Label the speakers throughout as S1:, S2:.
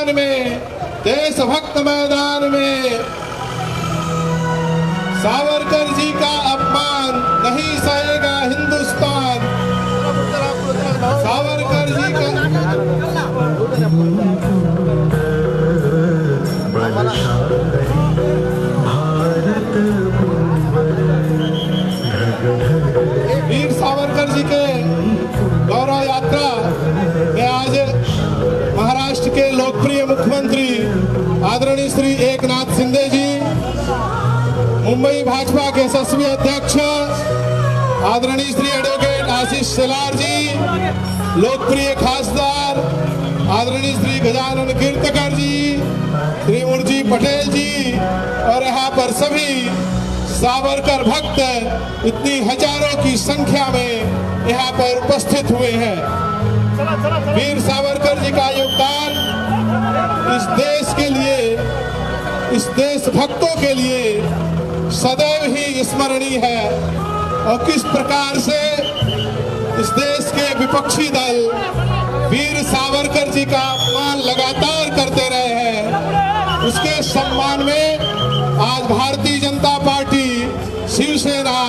S1: मैदान में, देशभक्त मैदान में सावरकर जी का अपमान नहीं सहेगा हिंदुस्तान। सावरकर जी का वीर सावरकर जी के गौरव यात्रा में आज महाराष्ट्र के लोकप्रिय मुख्यमंत्री आदरणीय श्री एकनाथ शिंदे जी, मुंबई भाजपा के यशस्वी अध्यक्ष आदरणीय श्री एडवोकेट आशीष शेलार जी, लोकप्रिय खासदार आदरणीय श्री गजानन कीर्तकर जी, श्री मुरजी पटेल जी और यहाँ पर सभी सावरकर भक्त इतनी हजारों की संख्या में यहाँ पर उपस्थित हुए हैं। वीर सावरकर जी का योगदान इस देश के लिए, इस देश भक्तों के लिए सदैव ही स्मरणीय है। और किस प्रकार से इस देश के विपक्षी दल वीर सावरकर जी का अपमान लगातार करते रहे हैं, उसके सम्मान में आज भारतीय जनता पार्टी शिवसेना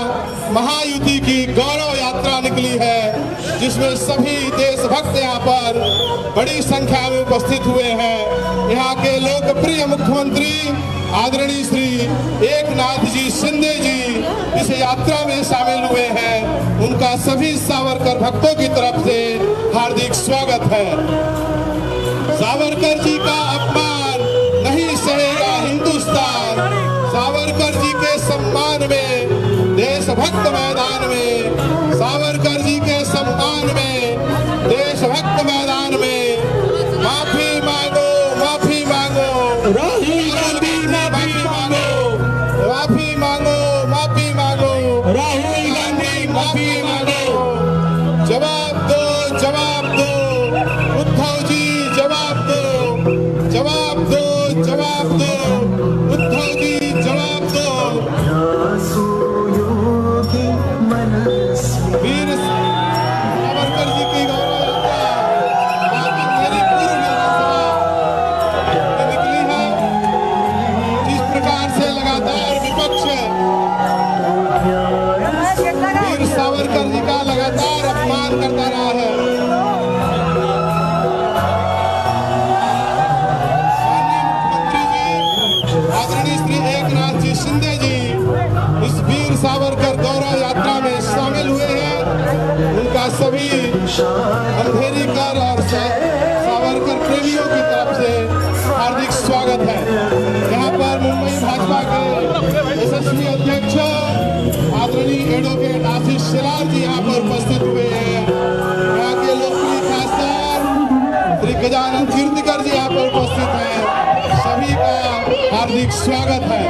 S1: महायुति की गौरव यात्रा निकली है, जिसमें सभी देशभक्त यहाँ पर बड़ी संख्या में उपस्थित हुए हैं। यहाँ के लोकप्रिय मुख्यमंत्री आदरणीय श्री एकनाथ जी शिंदे जी इस यात्रा में शामिल हुए हैं। उनका सभी सावरकर भक्तों की तरफ से हार्दिक स्वागत है। सावरकर जी का अपमान नहीं सहेगा हिंदुस्तान। सावरकर जी के सम्मान में, देशभक्त मैदान में, सावरकर जी के सम्मान में, देशभक्त मैदान में माफी मांगो, माफी मांगो,
S2: राहुल गांधी माफी मांगो,
S1: माफी मांगो, माफी मांगो,
S2: राहुल गांधी माफी मांगो,
S1: जवाब दो, जवाब दो, उद्धव जी जवाब दो, जवाब दो, जवाब दो, उद्धव जी जवाब दो। वीर सावरकर जी की गौरव यात्रा मेरी पूर्व विधानसभा निकली है। जिस प्रकार से लगातार विपक्ष वीर सावरकर जी का लगातार अपमान करता रहा है, आदरणीय श्री एकनाथ जी शिंदे जी इस वीर सावरकर गौरव यात्रा में शामिल हुए हैं। उनका सभी अंधेरीकर और सावरकर प्रेमियों की तरफ से हार्दिक स्वागत है। यहाँ पर मुंबई भाजपा के यशस्वी अध्यक्ष आदरणीय एडवोकेट आशीष शेलार जी यहाँ पर उपस्थित हुए हैं। यहाँ के लोकप्रिय खासदार श्री गजानन कीर्तकर जी यहाँ पर उपस्थित हैं। सभी का हार्दिक स्वागत है।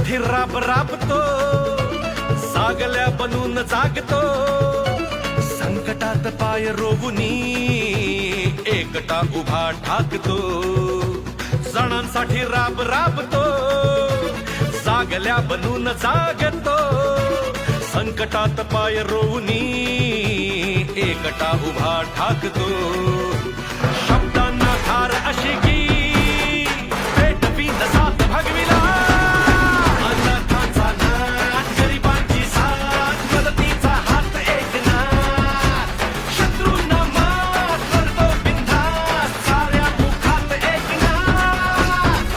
S3: साठी राब राबतो, जागल्या बनून जागतो, संकटात पाय रोवुनी एकटा उभा ठाकतो. जणांसाठी राब राबतो, जागल्या बनून जागतो, संकटात पाय रोवुनी एकटा उभा ठाकतो. शब्दांना धार अशी की पेटवी साथ भगविला, अनाथांचा नाथ, गरिबांची साथ, मदतीचा हात एकनाथ, शत्रूंना मात करतो बिनधास्त, साऱ्या मुखात एकनाथ.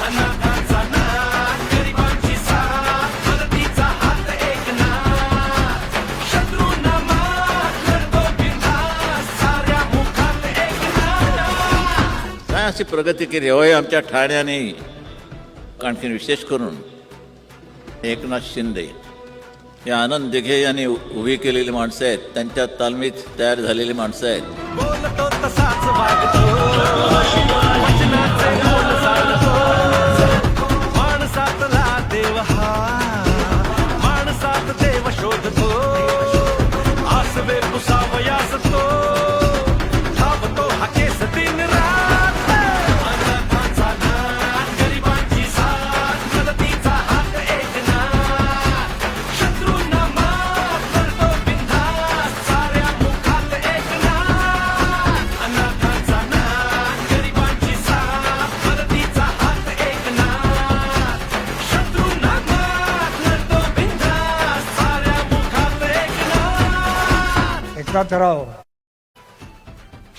S3: अनाथांचा नाथ, गरिबांची साथ, मदतीचा हात एकनाथ, शत्रूंना मात करतो बिनधास्त, साऱ्या मुखात एकनाथ.
S4: काय अशी प्रगती केली होय आमच्या ठाण्याने. आणखी विशेष करून एकनाथ शिंदे हे आनंद दिघे यांनी उभी केलेली माणसं आहेत, त्यांच्या तालमीत तयार झालेली माणसं आहेत.
S3: बोलतो तसाच वागतो, वचनाचे मोल जाणतो, माणसातला देव हा, माणसात देव शोधतो, आसवे पुसावयास तो धावतो हा केस दिन रात. अनाथांचा नाथ, गरिबांची साथ, मदतीचा हात एकनाथ, शत्रूंना मात करतो बिनधास्त, साऱ्या मुखात एकनाथ. अनाथांचा नाथ, गरिबांची साथ, मदतीचा हात एकनाथ, शत्रूंना मात करतो बिनधास्त, साऱ्या मुखात एकनाथ.
S5: एकनाथराव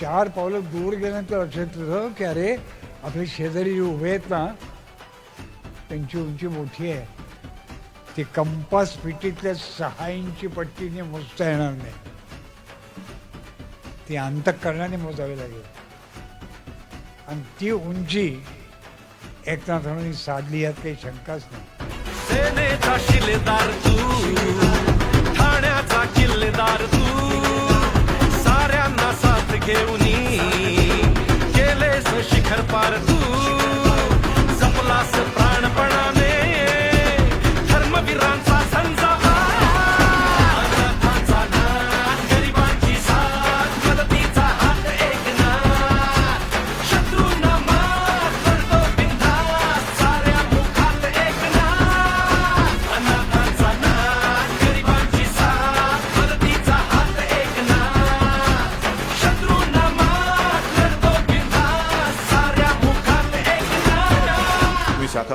S5: 4 पावलं दूर गेल्यानंतर लक्षात येतं की अरे आपले शेजारी जे उभे आहेत ना त्यांची उंची मोठी आहे, ती कंपास पिटीतल्या 6 इंची पट्टीने मोजता येणार नाही, ती अंतःकरणाने मोजावी लागेल. आणि ती उंची एकनाथरावांनी साधली यात काही शंकाच नाही.
S3: सेनेचा शिलेदार तू, ठाण्याचा किल्लेदार तू, साऱ्यांना साथ घेऊनी केलेस शिखर पार तू. जपलास प्राणपणाने धर्मवीरांचा संजावा. अनाथांचा नाथ, गरिबांची साथ, मदतीचा हात एकनाथ, शत्रूंना मात करतो बिनधास्त, साऱ्या मुखात एकनाथ. अनाथांचा नाथ, गरिबांची साथ, मदतीचा हात एकनाथ, शत्रूंना मात करतो बिनधास्त, साऱ्या मुखात एकनाथ.
S1: विशाखा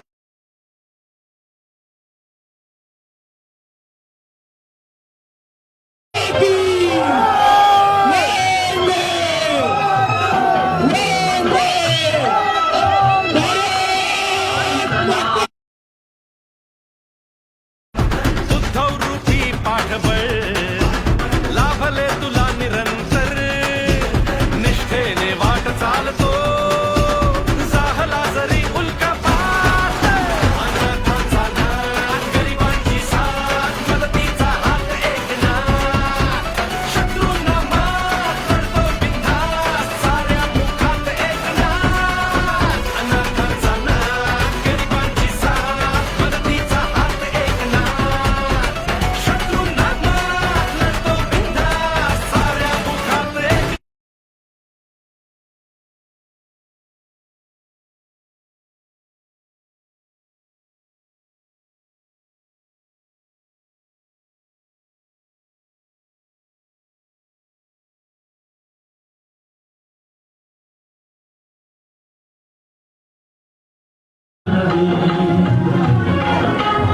S3: उद्धव रूपी पाठबळ लाभले तुला निरंतर, निष्ठेने वाट चालतो, जाहला जरी उल्कापात. अनाथांचा नाथ, गरिबांची साथ, मदतीचा हात एकनाथ, शत्रूंना मात करतो बिनधास्त, साऱ्या मुखात एकनाथ. अनाथांचा नाथ, गरिबांची साथ, मदतीचा हात एकनाथ, शत्रूंना मात करतो बिनधास्त, साऱ्या मुखात एकनाथ.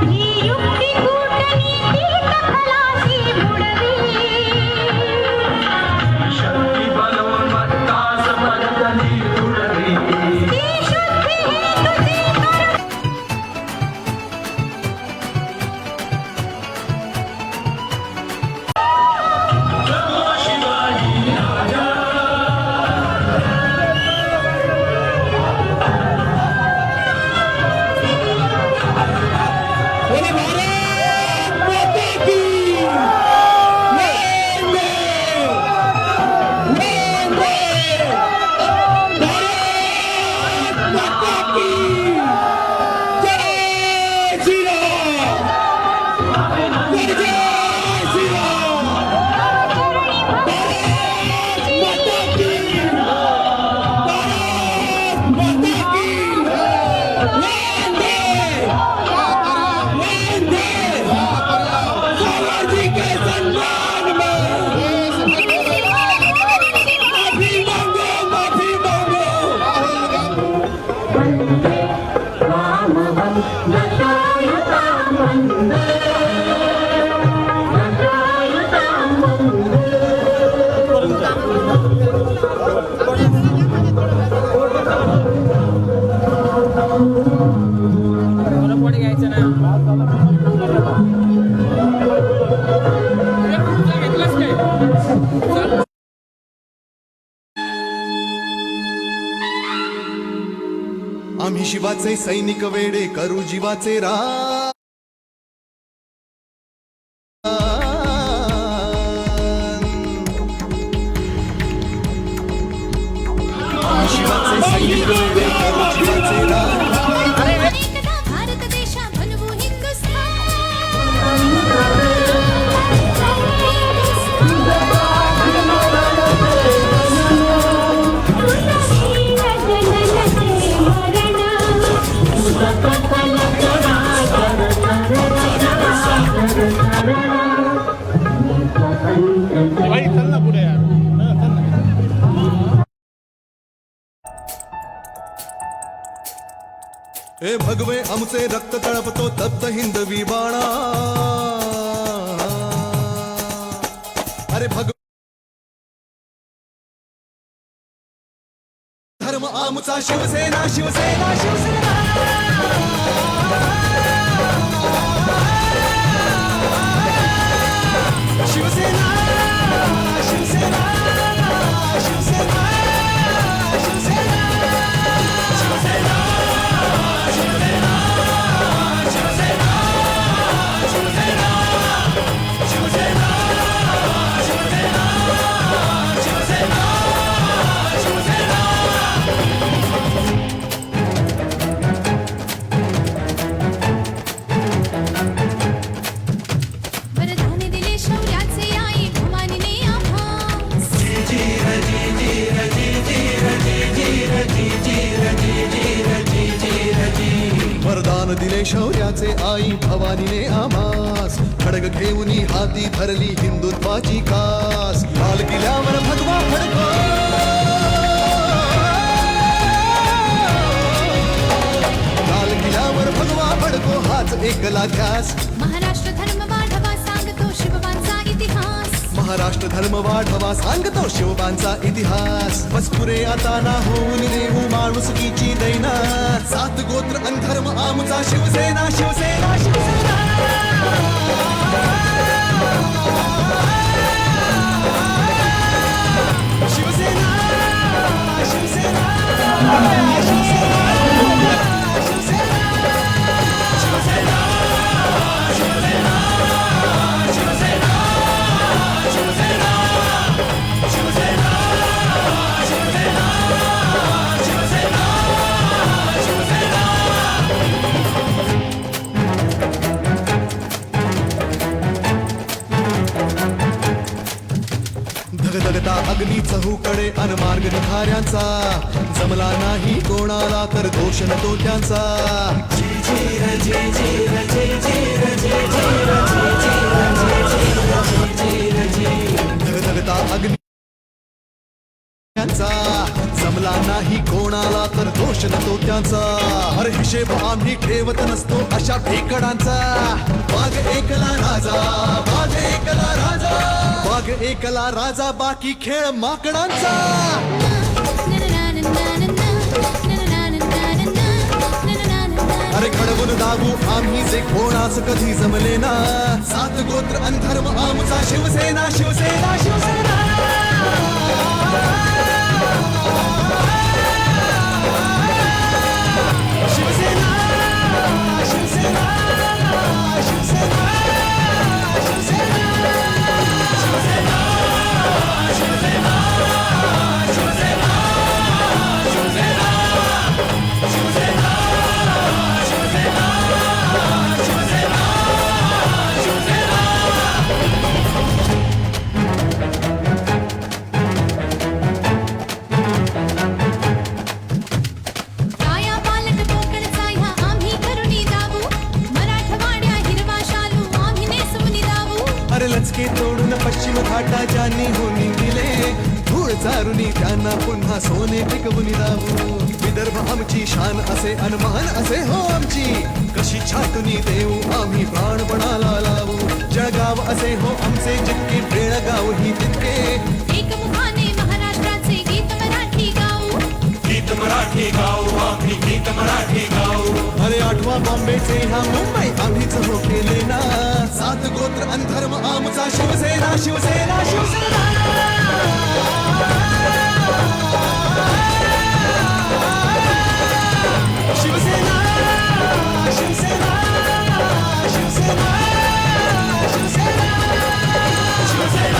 S6: ही युक्ती कूटनीती खलासी बुडवी, ती शुद्धी हेतुची कर.
S2: सामाजिक सम्मान में माफी मांगो, माफी मांगो।
S7: आम्ही शिवाचे सैनिक वेडे करू जीवाचे शिवाचे सैनिक वेडे करू जीवाचे
S6: एकदा भारत देशा बनवू
S7: हे भगवे आमचे रक्त तळपतो तप्त हिंदवी बाणा अरे धर्म आमचा शिवसेना शिवसेना शिवसेना शिवसेना शिवसेना शिवसेना
S6: वरदान दिले शौर्याचे आई भवानीने आभास
S7: वरदान दिले शौर्याचे आई भवानीने आम्हास खडग घेऊन हाती धरली हिंदुत्वाची कास लाल किल्ल्यावर भगवा फडको लाल किल्ल्यावर भगवा फडको हाच एकला ध्यास
S6: महाराष्ट्र धर्म वाढवा सांगतो शिवबांचा इतिहास
S7: महाराष्ट्र धर्म वाढवा सांगतो शिवबांचा इतिहास मजपुरे आता ना होऊन देऊ माणुसकीची दैना सात गोत्र अन धर्म आमचा शिवसेना शिवसेना शिवसेना शिवसेना शिवसेना धगधगता अग्नी चहूकडे अनमार्ग निखाऱ्यांचा जमला नाही कोणाला तर दोष न तो त्यांचा धगधगता अग्नी जमला नाही कोणाला तर दोष न तो त्यांचा हर हिशेब आम्ही ठेवत नसतो अशा ठेकडांचा वाघ एकला राजा वाघ एकला राजा वाघ एकला राजा बाकी खेळ माकडांचा अरे घडवून दाबू आम्ही जे कोणास कधी जमले ना सात गोत्र अन धर्म आमचा शिवसेना शिवसेना शिवसेना शिवसेना शिवसेना शिवसेना लाटा ज्यांनी होनी दिले धूळ चारुनी त्यांना पुन्हा सोने पिकवून लावू विदर्भ आमची शान असे अनमान असे हो आमची कशी छाटुनी देऊ आम्ही प्राणपणाला लावू जळगाव असे हो आमचे जितके बेळगाव ही तितके
S6: एकमुखाने महाराष्ट्राचे गीत मराठी गाऊ
S2: गीत मराठी गाऊ आम्ही गीत मराठी गाऊ
S7: अरे आठवा बॉम्बेचे ह्या मुंबई आम्हीच हो केले ना सात गोत्र अनधर्म आमचा शिवसेना शिवसेना शिवसेना शिवसेना शिवसेना शिवसेना शिवसेना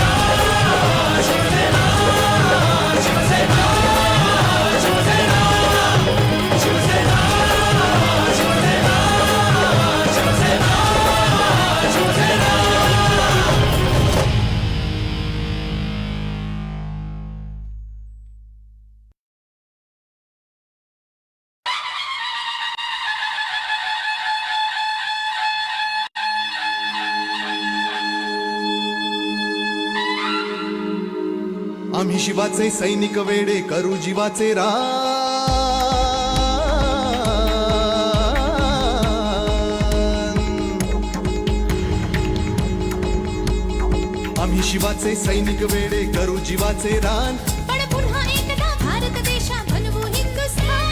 S7: शिवसेना शिवसेना शिवसेना शिवसेना शिवसेना आम्ही शिवाचे सैनिक वेडे करू जीवाचे आम्ही शिवाचे सैनिक वेडे करू जीवाचे रान
S6: पण पुन्हा एकदा भारत देशा बनवू हिंदुस्थान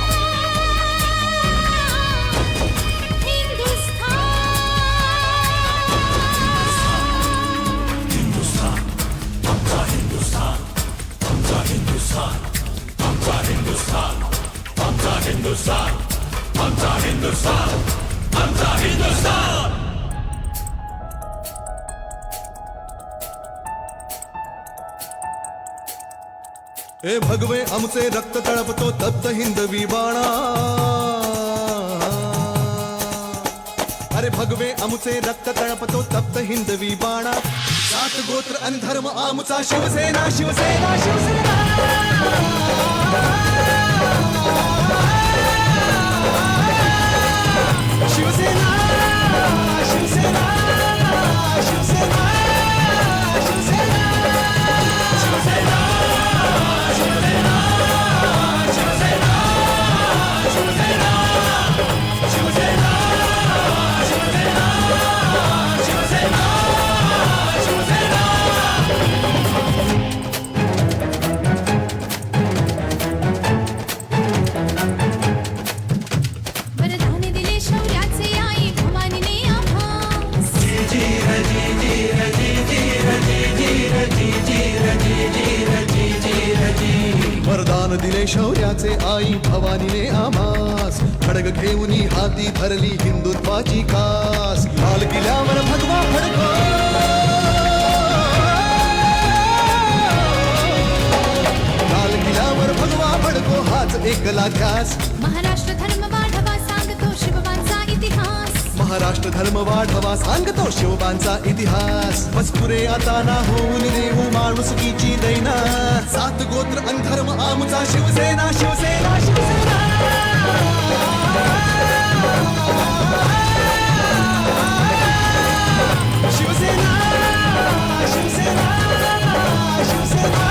S7: हे भगवे आमचे रक्त तळपतो तप्त हिंदवी बाणा अरे भगवे आमचे रक्त तळपतो तप्त हिंदवी बाणा सात गोत्र आणि धर्म आमचा शिवसेना शिवसेना शिवसेना शिवसेना शिवसेना शिवसेना शिवसेना शिवसेना
S6: वरदाने दिले शौर्याचे आई भवानीने आभास
S7: वरदान दिले शौर्याचे आई भवानीने आम्हास खडग घेऊनी हाती धरली हिंदुत्वाची कास लाल किल्ल्यावर भगवा फडको लाल किल्ल्यावर भगवा फडको हाच एकला ध्यास
S6: महाराष्ट्र धर्म वाढवा सांगतो शिवबांचा इतिहास
S7: महाराष्ट्र धर्म वाढवा सांगतो शिवबांचा इतिहास मजकुरे आता ना होऊन देऊ माणुसकीची दैना सात गोत्र अन धर्म आमचा शिवसेना शिवसेना शिवसेना शिवसेना शिवसेना शिवसेना शिवसेना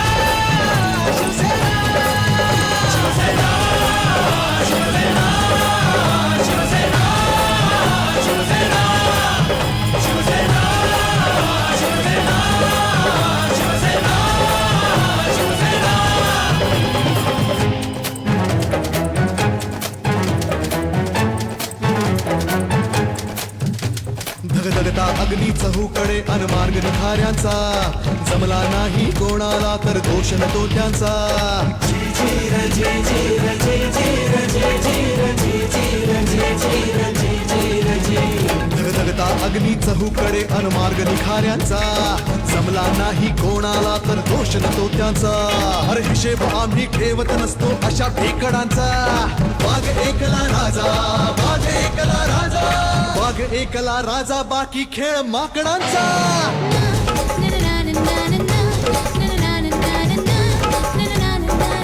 S7: शिवसेना धगधगता अग्नी चहूकडे अनमार्ग निखाऱ्यांचा जमला नाही कोणाला तर दोष न तो त्यांचा धगधगता अग्नी चहूकडे अनमार्ग निखाऱ्यांचा जमला नाही कोणाला तर दोष न तो त्यांचा हर हिशेब आम्ही ठेवत नसतो अशा फेकडांचा वाघ एकला राजा वाघ एकला राजा वाघ एकला राजा बाकी खेळ माकडांचा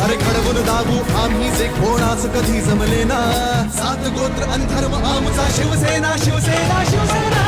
S7: अरे घडवून दाबू आम्ही जे कोणाच कधी जमले ना सात गोत्र अन धर्म आमचा शिवसेना शिवसेना शिवसेना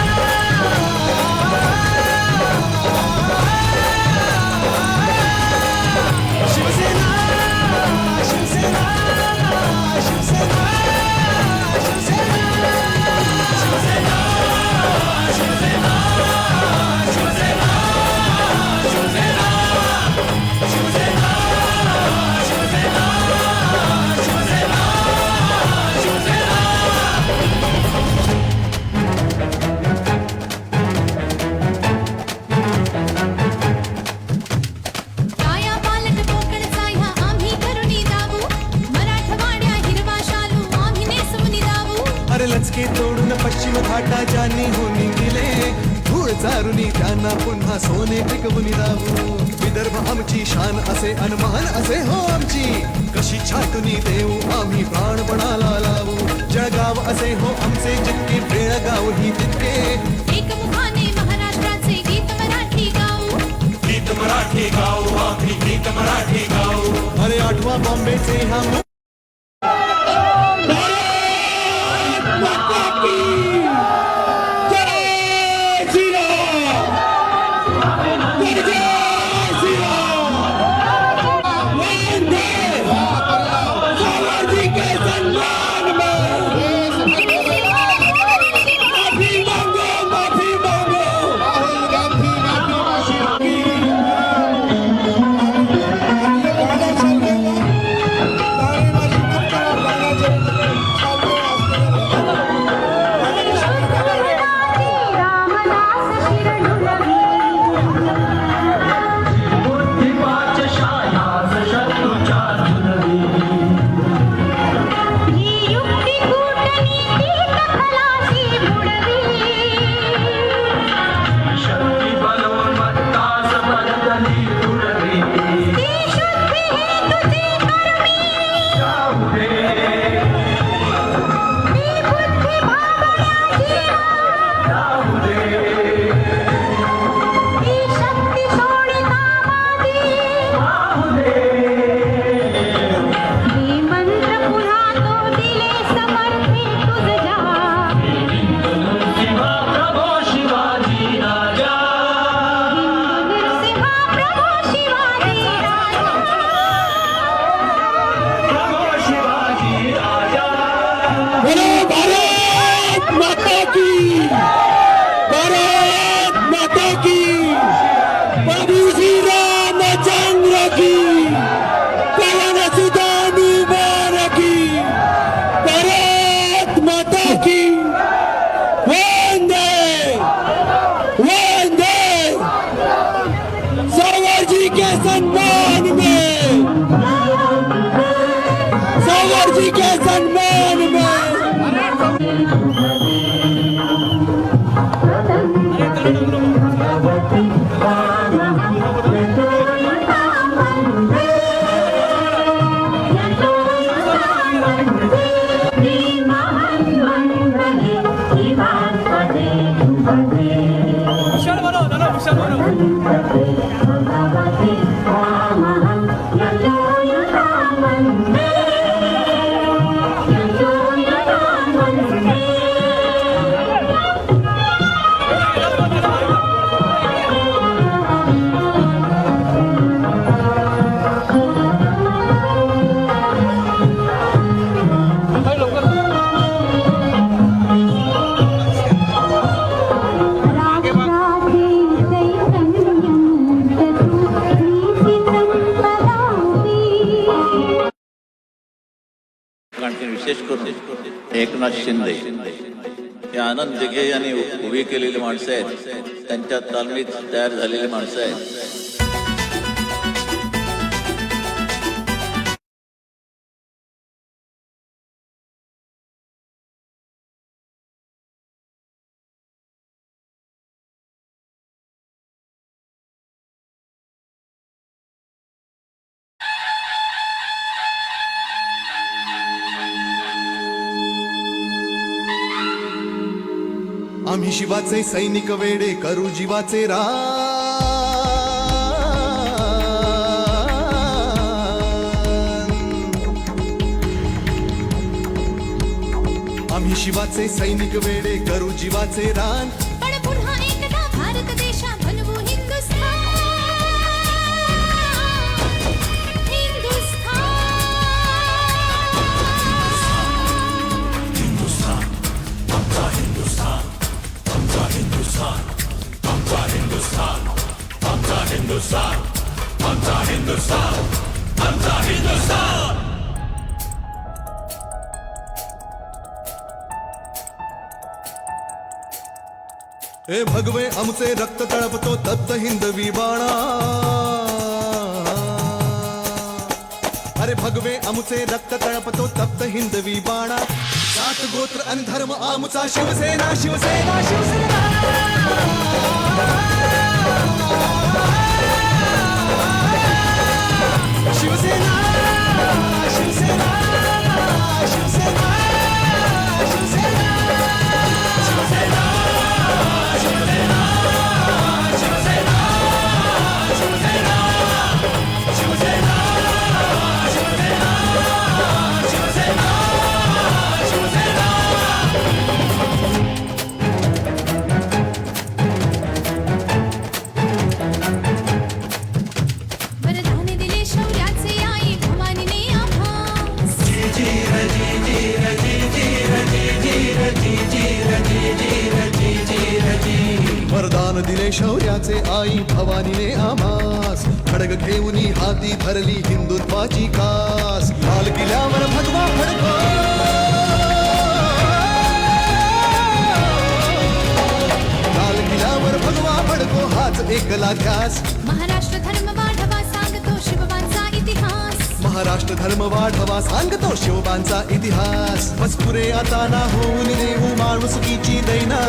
S7: रचके तोडून पश्चिम घाटा ज्यांनी होनी दिले धूळ चारुनी त्यांना पुन्हा सोने टिकवून राहू विदर्भ आमची शान असे अनमान असे हो आमची कशी छाटुनी देऊ आम्ही प्राणपणाला लावू जळगाव असे हो आमचे जितके बेळगाव ही तितके
S6: एकमुखाने महाराष्ट्राचे गीत मराठी गाऊ
S2: गीत मराठी गाऊ आम्ही गीत मराठी गाऊ
S7: अरे आठवा बॉम्बेचे हा
S1: राहुल गांधी माफी
S4: आणखी विशेष करून एकनाथ शिंदे हे आनंद दिघे यांनी उभी केलेली माणसं आहेत, त्यांच्या तालमीत तयार झालेली माणसं आहेत.
S7: आम्ही शिवाचे सैनिक वेडे करू जीवाचे आम्ही शिवाचे सैनिक वेडे करू जीवाचे रान
S6: पण पुन्हा एकदा भारत देशा बनवू हिंदुस्थान
S7: हे भगवे आमचे रक्त तळपतो तप्त हिंदवी बाणा अरे भगवे आमचे रक्त तळपतो तप्त हिंदवी बाणा सात गोत्र अन धर्म आमचा शिवसेना शिवसेना शिवसेना शिवसेना शिवसेना शिवसेना शिवसेना
S6: वरदान दिले शौर्याचे आई भवानीने आभास
S7: वरदान दिले शौर्याचे आई भवानीने आम्हास खडग घेऊन हाती धरली हिंदुत्वाची कास लाल किल्ल्यावर भगवा फडको लाल किल्ल्यावर भगवा फडको हाच एकला ध्यास
S6: महाराष्ट्र धर्म वाढवा सांगतो शिवबांचा इतिहास
S7: महाराष्ट्र धर्म वाढवा सांगतो शिवबांचा इतिहास मजपुरे आता ना होऊन देऊ माणुसकीची दैना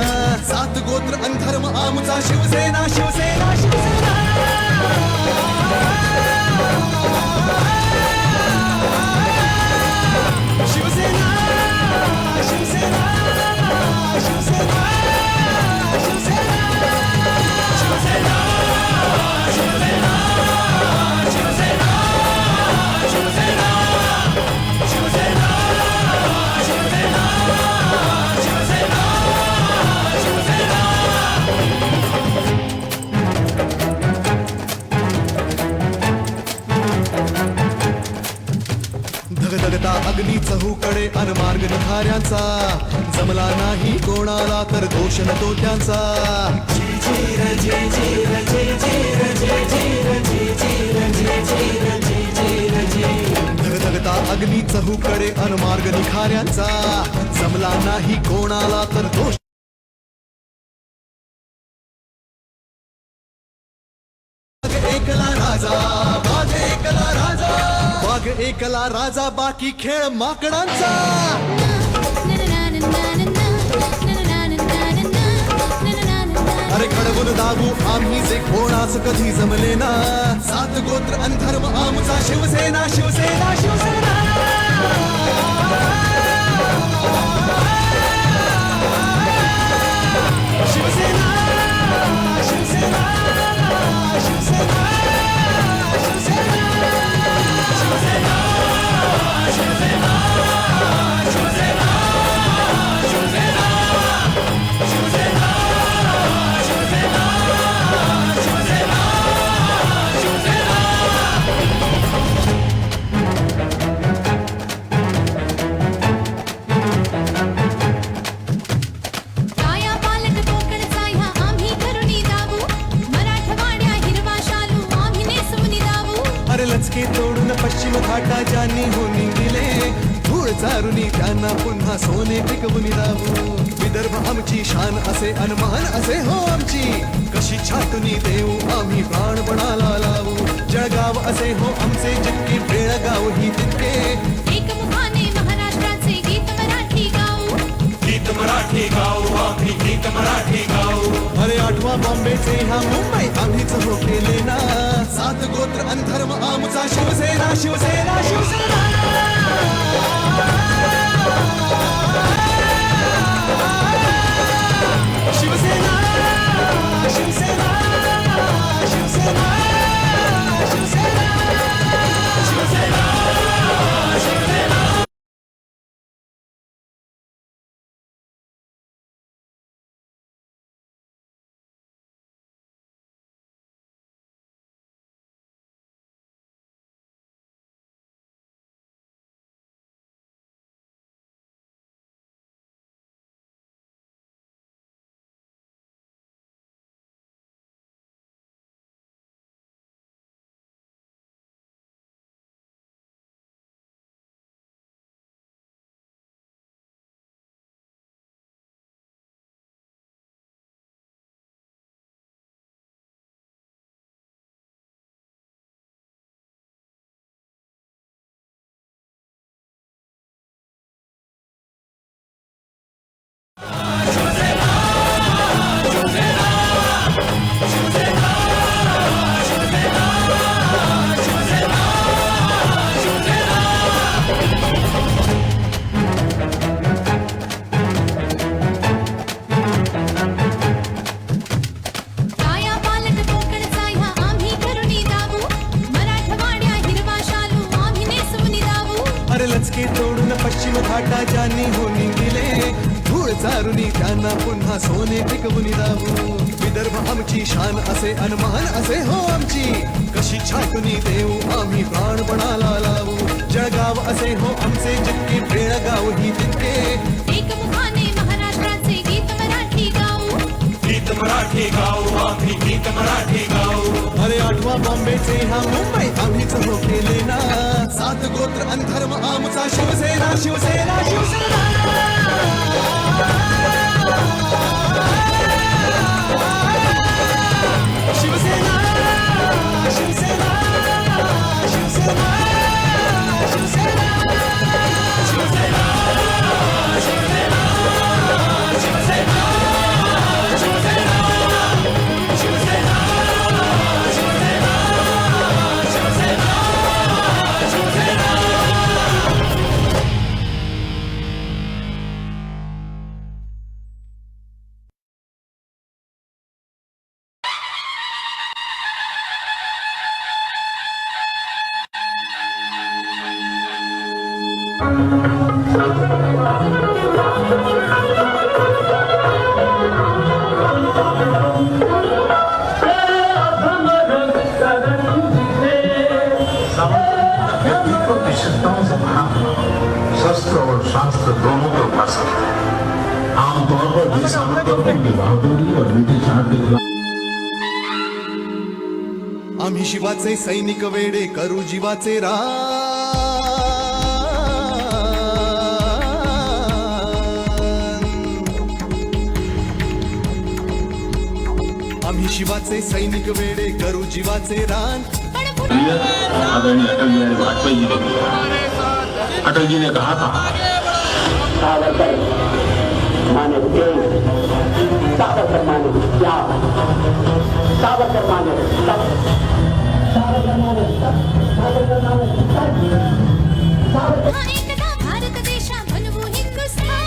S7: सात गोत्र अन धर्म आमचा शिवसेना शिवसेना शिवसेना शिवसेना शिवसेना शिवसेना धगधगता अग्नी चहूकडे अन मार्ग निखाऱ्यांचा जमला नाही कोणाला तर दोष न तो त्यांचा धगधगता अग्नी चहूकडे अन मार्ग निखाऱ्यांचा जमला नाही कोणाला तर दोष एकला राजा वाघ एकला राजा वाघ एकला राजा बाकी खेळ माकडांचा अरे खडबून दाबू आम्ही जे कोणास कधी जमले ना सात गोत्र अन धर्म आमचा शिवसेना शिवसेना शिवसेना शिवसेना शिवसेना शिवसेना
S6: काया पालट कोकणचा ह्या आम्ही करुणी दाबू मराठवाड्या हिरवा शालू आम्ही नेसवून दाबू
S7: अरे लचके तोडून पश्चिम घाटाच्या निघून दिले धूळ चारुनी त्यांना पुन्हा सोने पिकवून दाबू विदर्भ आमची शान असे अनमान असे हो आमची कशी छाटुनी देऊ आम्ही प्राणपणाला लावू जळगाव असे हो आमचे जितके बेळगाव ही तितके
S6: एकमुखाने महाराष्ट्राचे गीत मराठी गाऊ
S2: गीत मराठी गाऊ आम्ही गीत मराठी गाऊ
S7: अरे आठवा बॉम्बेचे ह्या मुंबई आम्हीच हो केले ना सात गोत्र अन धर्म आमचा शिवसेना शिवसेना शिवसेना शिवसेना शिवसेना शिवसेना चारुनी त्यांना पुन्हा सोने पिकवून दाऊ विदर्भ आमची शान असे अनमान असे हो आमची कशी छाटुनी देऊ आम्ही प्राणपणाला लावू जळगाव असे हो आमचे जितके बेळगाव ही तितके
S6: एकमुखाने महाराष्ट्राचे गीत मराठी गाऊ
S2: गीत मराठी गाऊ आम्ही गीत मराठी गाऊ
S7: अरे आठवा बॉम्बेचे हा मुंबई आम्हीच हो केले ना 7 गोत्र अन धर्म आमचा शिवसेना शिवसेना शिवसेना शिवसेना शिवसेना शिवसेना शिवसेना शिवसेना
S8: व्यक्तित्व विशेषताओं से भरा शस्त्र और शास्त्र दोनों के उपासक आमतौर पर वीर सावरकर की बहादुरी और नीति चाट के खिलाफ
S7: आम्ही शिवाचे सैनिक वेडे करू जीवाचे आम्ही शिवाचे सैनिक वेडे करू जीवाचे रान
S8: आदरणीय अटल बिहारी वाजपेयी जी ने किया। अटल जी ने कहा था
S9: सावरकर माने देश, सावरकर माने त्याग, सावरकर माने सब, सावरकर माने सब, सावरकर माने सब, सावरकर
S6: हा एकदा भारत देशा बनवू हिंदुस्थान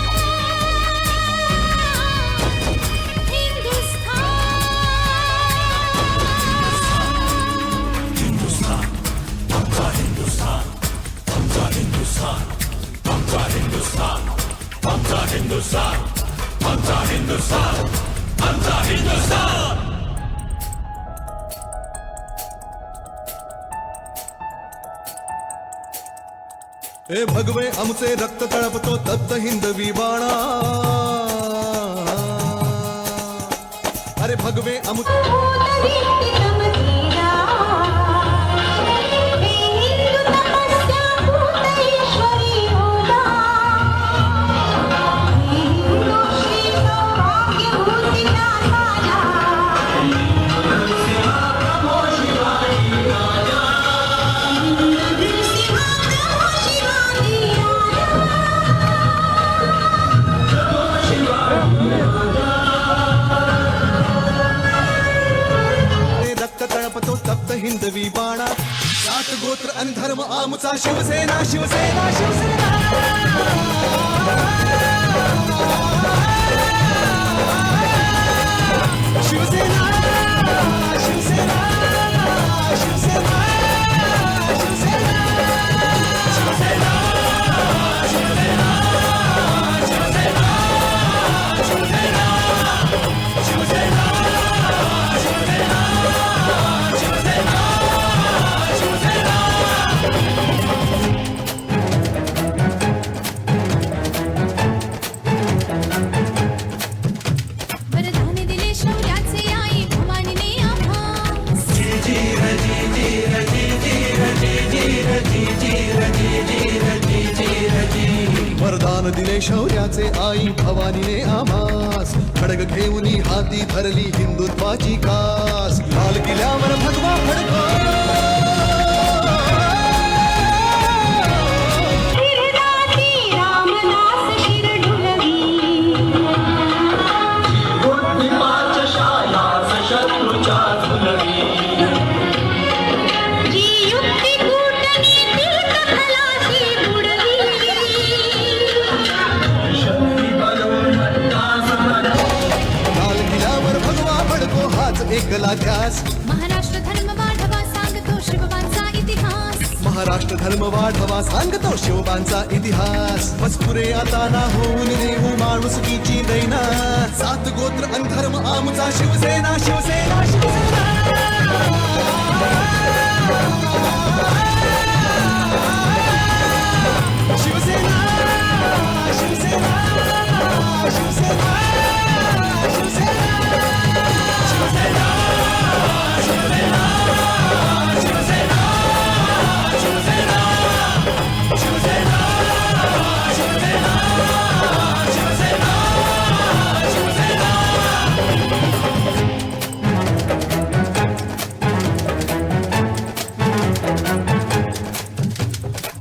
S7: हे भगवे आमचे रक्त तळपतो तप्त हिंदवी बाणा अरे भगवे हिंदवी बाणा 7 गोत्र अन धर्म आमचा शिवसेना शिवसेना शिवसेना शिवसेना शिवसेना शिवसेना
S6: वरदान दिले शौर्याचे आई भवानीने आभास
S7: वरदान दिले शौर्याचे आई भवानीने आम्हास खडग घेऊनी हाती धरली हिंदुत्वाची कास लाल किल्ल्यावर भगवा फडका एकला ध्यास
S6: महाराष्ट्र धर्म वाढवा सांगतो शिवबांचा इतिहास
S7: महाराष्ट्र जात धर्म वाढवा सांगतो शिवबांचा इतिहास मजकुरे आता ना होऊन देऊ माणुसकीची दैना सात गोत्र अन धर्म आमचा शिवसेना शिवसेना शिवसेना शिवसेना शिवसेना शिवसेना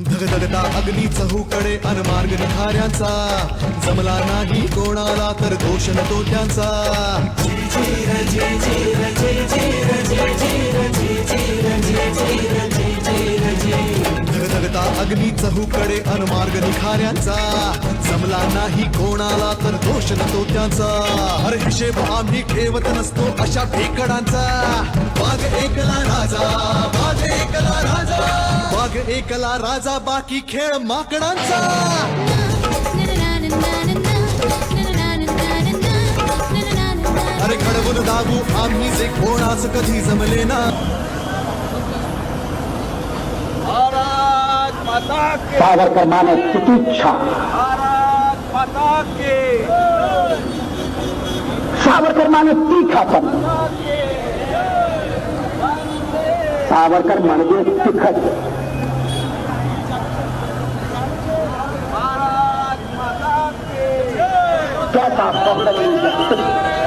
S7: धगधगता अग्नी चहूकडे अनमार्ग निखाऱ्यांचा जमला नाही कोणाला तर दोष न तो त्यांचा धगधगता अग्नी चहूकडे अनमार्ग निखाऱ्यांचा जमला नाही कोणाला तर दोष न तो त्यांचा हर हिशेब आम्ही ठेवत नसतो अशा फेकडांचा वाघ एकला राजा वाघ एकला राजा वाघ एकला राजा बाकी खेळ माकडांचा अरे घडवून दाबू आम्ही जे कोणाच कधी जमले ना
S9: सावरकर माने तितिक्षा सावरकर माने तीखापन सावरकर म्हणजे तिखट कैसा पकड़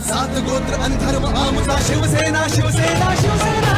S7: सात गोत्र अन धर्म आमचा शिवसेना शिवसेना शिवसेना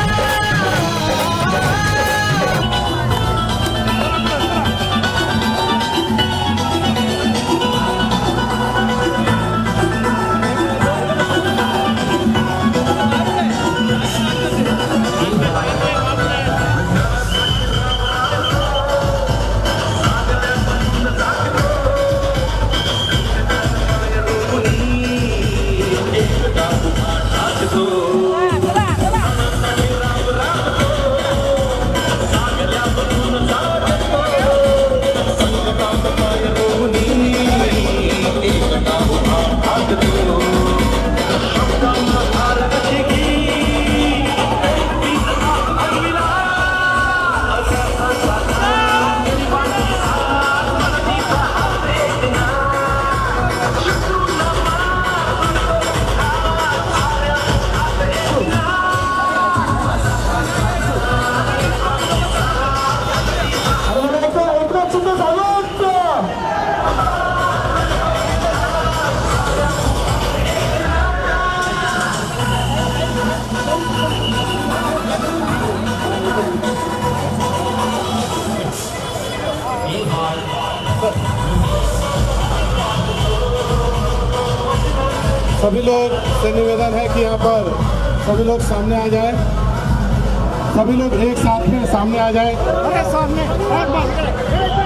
S1: सभी लोग से निवेदन है कि यहाँ पर सभी लोग सामने आ जाए सभी लोग एक साथ में सामने आ जाए
S5: सामने